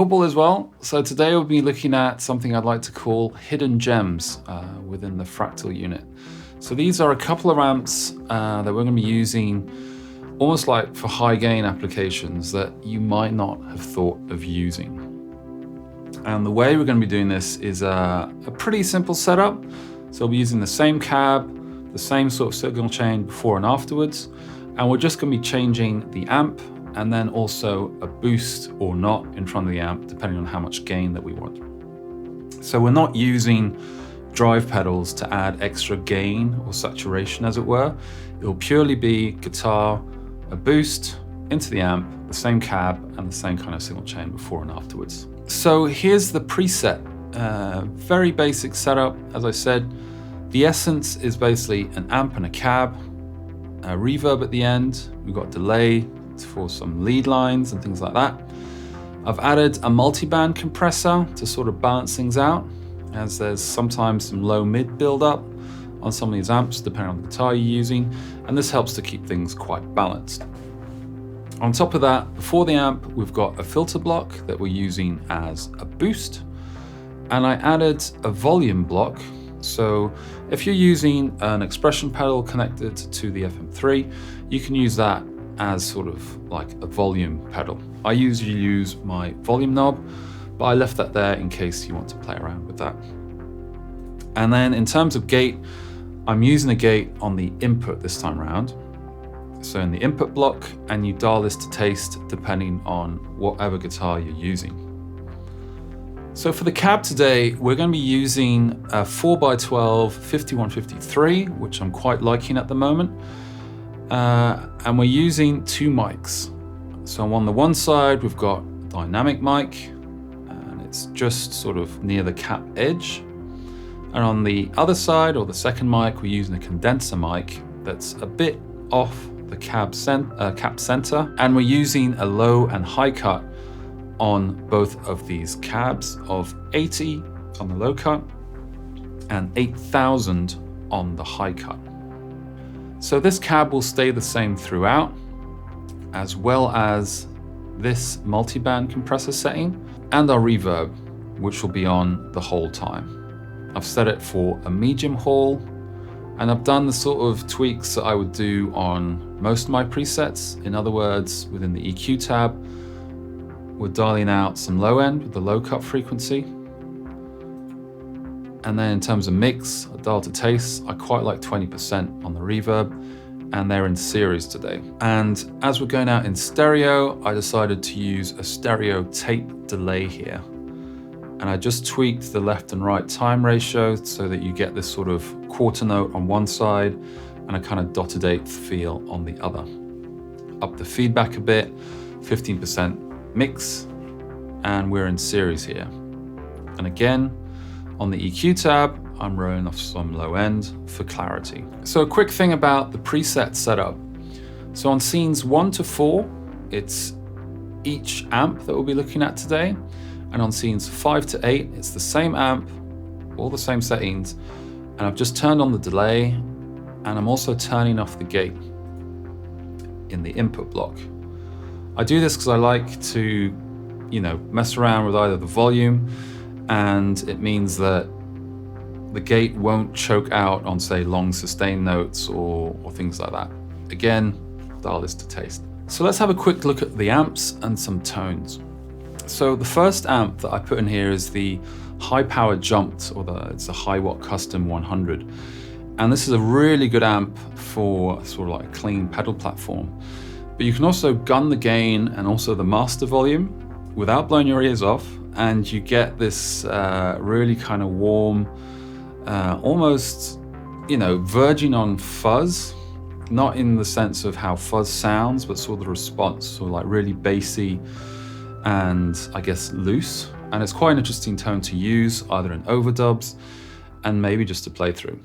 unblockable as well. So today we'll be looking at something I'd like to call hidden gems within the Fractal unit. So these are a couple of amps that we're going to be using almost like for high gain applications that you might not have thought of using. And the way we're going to be doing this is a pretty simple setup. So we'll be using the same cab, the same sort of signal chain before and afterwards, and we're just going to be changing the amp and then also a boost or not in front of the amp, depending on how much gain that we want. So we're not using drive pedals to add extra gain or saturation, as it were. It will purely be guitar, a boost into the amp, the same cab, and the same kind of signal chain before and afterwards. So here's the preset. Very basic setup, as I said. The essence is basically an amp and a cab, a reverb at the end. We've got delay for some lead lines and things like that. I've added a multi-band compressor to sort of balance things out, as there's sometimes some low mid build up on some of these amps depending on the guitar you're using, and this helps to keep things quite balanced. On top of that, before the amp, we've got a filter block that we're using as a boost, and I added a volume block. So if you're using an expression pedal connected to the FM3, you can use that as sort of like a volume pedal. I usually use my volume knob, but I left that there in case you want to play around with that. And then in terms of gate, I'm using a gate on the input this time around. So in the input block, and you dial this to taste depending on whatever guitar you're using. So for the cab today, we're going to be using a 4x12 5153, which I'm quite liking at the moment. And we're using two mics. So on the one side, we've got a dynamic mic, and it's just sort of near the cap edge. And on the other side, or the second mic, we're using a condenser mic that's a bit off the cap center. And we're using a low and high cut on both of these cabs of 80 on the low cut and 8,000 on the high cut. So this cab will stay the same throughout, as well as this multi-band compressor setting and our reverb, which will be on the whole time. I've set it for a medium hall, and I've done the sort of tweaks that I would do on most of my presets. In other words, within the EQ tab, we're dialing out some low end with the low cut frequency. And then in terms of mix, a dial to taste, I quite like 20% on the reverb, and they're in series today. And as we're going out in stereo, I decided to use a stereo tape delay here. And I just tweaked the left and right time ratio so that you get this sort of quarter note on one side and a kind of dotted eighth feel on the other. Up the feedback a bit, 15% mix, and we're in series here. And again, on the EQ tab, I'm rolling off some low end for clarity. So a quick thing about the preset setup. So on scenes 1 to 4, it's each amp that we'll be looking at today. And on scenes 5 to 8, it's the same amp, all the same settings. And I've just turned on the delay, and I'm also turning off the gate in the input block. I do this because I like to, mess around with either the volume, and it means that the gate won't choke out on, say, long sustained notes or things like that. Again, dial this to taste. So let's have a quick look at the amps and some tones. So the first amp that I put in here is the high power jumped, it's a hiwatt custom 100. And this is a really good amp for sort of like a clean pedal platform. But you can also gun the gain and also the master volume without blowing your ears off, and you get this really kind of warm, almost, verging on fuzz, not in the sense of how fuzz sounds, but sort of the response, so like really bassy and I guess loose. And it's quite an interesting tone to use either in overdubs and maybe just to play through.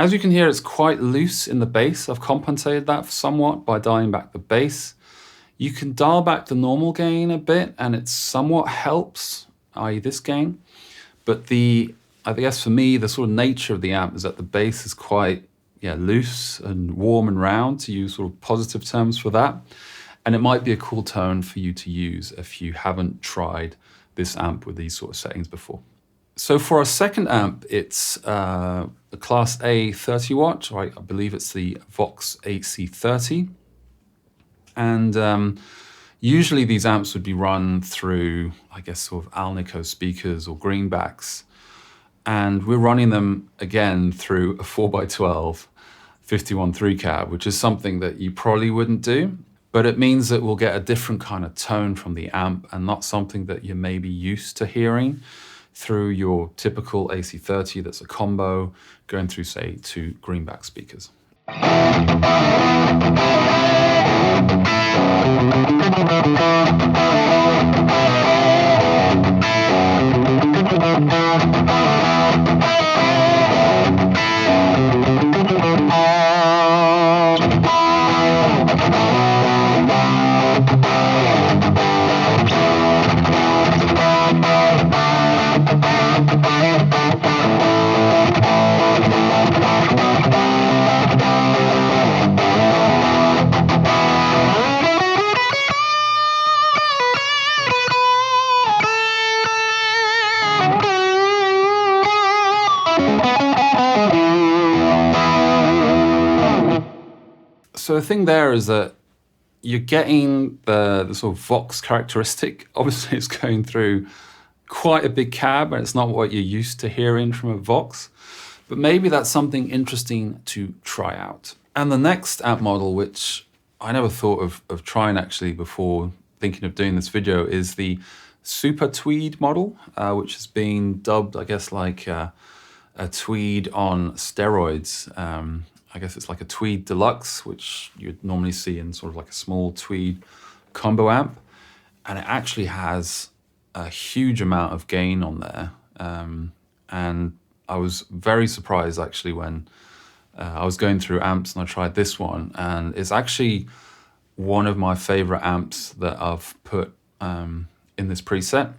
As you can hear, it's quite loose in the bass. I've compensated that somewhat by dialing back the bass. You can dial back the normal gain a bit and it somewhat helps, i.e. this gain. But I guess for me, the sort of nature of the amp is that the bass is quite loose and warm and round, to use sort of positive terms for that. And it might be a cool tone for you to use if you haven't tried this amp with these sort of settings before. So for our second amp, it's a Class A 30 watt, right? I believe it's the Vox AC30. And usually these amps would be run through, I guess, sort of Alnico speakers or greenbacks. And we're running them again through a 4x12 51.3 cab, which is something that you probably wouldn't do. But it means that we'll get a different kind of tone from the amp and not something that you're maybe used to hearing through your typical AC30 that's a combo going through, say, 2 greenback speakers. So the thing there is that you're getting the sort of Vox characteristic. Obviously, it's going through quite a big cab, and it's not what you're used to hearing from a Vox. But maybe that's something interesting to try out. And the next amp model, which I never thought of trying actually before thinking of doing this video, is the Super Tweed model, which has been dubbed, I guess, like a Tweed on steroids. I guess it's like a Tweed Deluxe, which you'd normally see in sort of like a small Tweed combo amp. And it actually has a huge amount of gain on there. And I was very surprised actually when I was going through amps and I tried this one. And it's actually one of my favorite amps that I've put in this preset.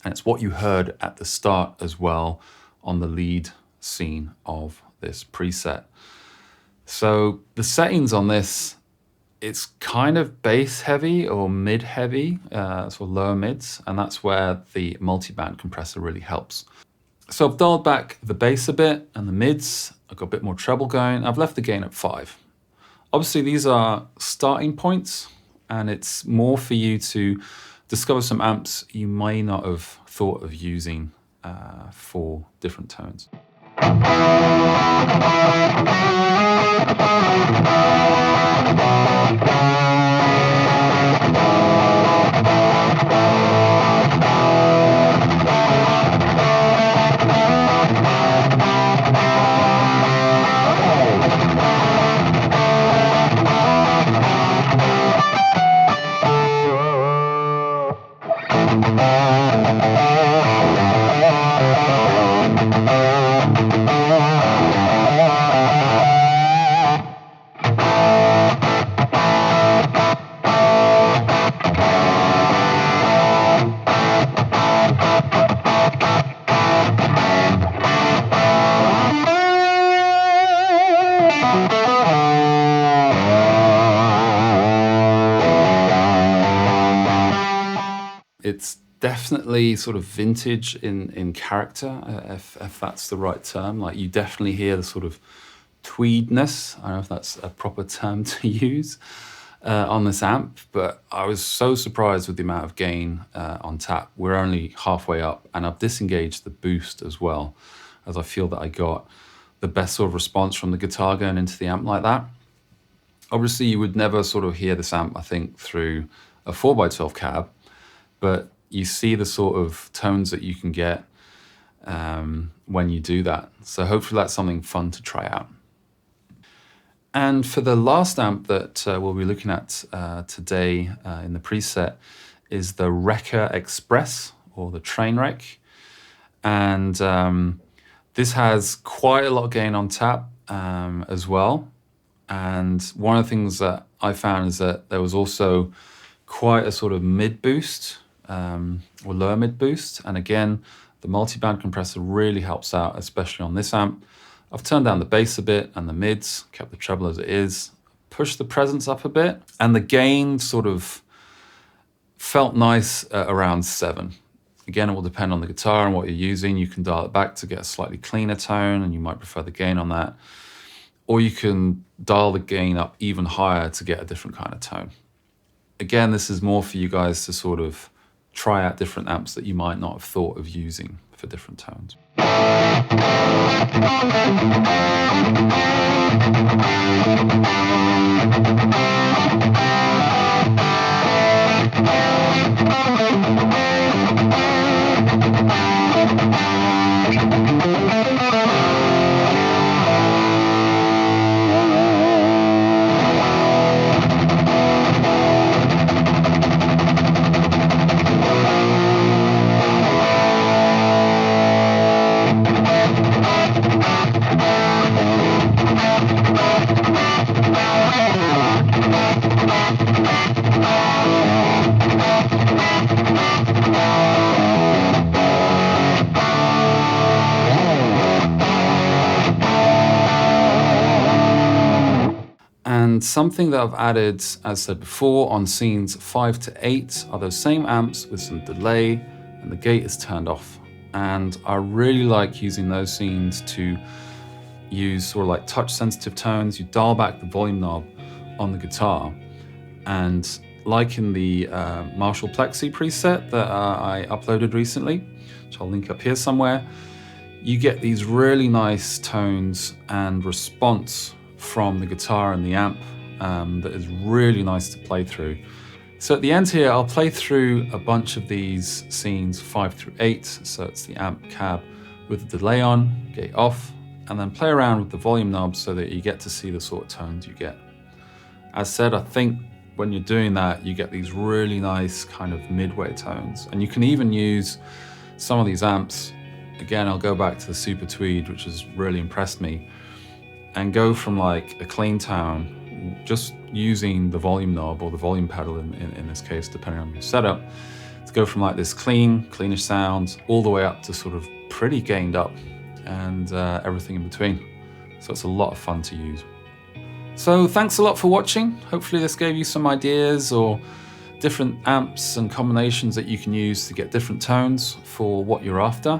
And it's what you heard at the start as well on the lead scene of this preset. So the settings on this, it's kind of bass heavy or mid heavy, sort of lower mids, and that's where the multi-band compressor really helps. So I've dialed back the bass a bit and the mids. I've got a bit more treble going. I've left the gain at 5. Obviously these are starting points, and it's more for you to discover some amps you may not have thought of using for different tones. It's definitely sort of vintage in character, if that's the right term. Like, you definitely hear the sort of tweedness. I don't know if that's a proper term to use on this amp, but I was so surprised with the amount of gain on tap. We're only halfway up, and I've disengaged the boost as well, as I feel that I got the best sort of response from the guitar going into the amp like that. Obviously, you would never sort of hear this amp, I think, through a 4x12 cab, but you see the sort of tones that you can get when you do that. So hopefully that's something fun to try out. And for the last amp that we'll be looking at today in the preset is the Wrecker Express, or the Trainwreck. And this has quite a lot of gain on tap, as well. And one of the things that I found is that there was also quite a sort of mid boost or lower mid boost. And again, the multi-band compressor really helps out, especially on this amp. I've turned down the bass a bit and the mids, kept the treble as it is, pushed the presence up a bit, and the gain sort of felt nice at around 7. Again, it will depend on the guitar and what you're using. You can dial it back to get a slightly cleaner tone, and you might prefer the gain on that. Or you can dial the gain up even higher to get a different kind of tone. Again, this is more for you guys to sort of try out different amps that you might not have thought of using for different tones. And something that I've added, as I said before, on scenes 5 to 8 are those same amps with some delay, and the gate is turned off. And I really like using those scenes to use sort of like touch sensitive tones. You dial back the volume knob on the guitar, and like in the Marshall Plexi preset that I uploaded recently, which I'll link up here somewhere, you get these really nice tones and response from the guitar and the amp that is really nice to play through. So at the end here, I'll play through a bunch of these scenes 5 through 8. So it's the amp cab with the delay on, gate off, and then play around with the volume knob so that you get to see the sort of tones you get. As said, I think when you're doing that, you get these really nice kind of midway tones. And you can even use some of these amps. Again, I'll go back to the Super Tweed, which has really impressed me, and go from like a clean tone, just using the volume knob or the volume pedal in this case, depending on your setup, to go from like this cleanish sound all the way up to sort of pretty gained up and everything in between. So it's a lot of fun to use. So thanks a lot for watching. Hopefully this gave you some ideas or different amps and combinations that you can use to get different tones for what you're after.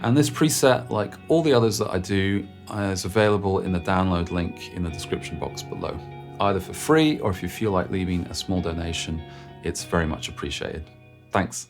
And this preset, like all the others that I do, is available in the download link in the description box below, either for free or if you feel like leaving a small donation, it's very much appreciated. Thanks.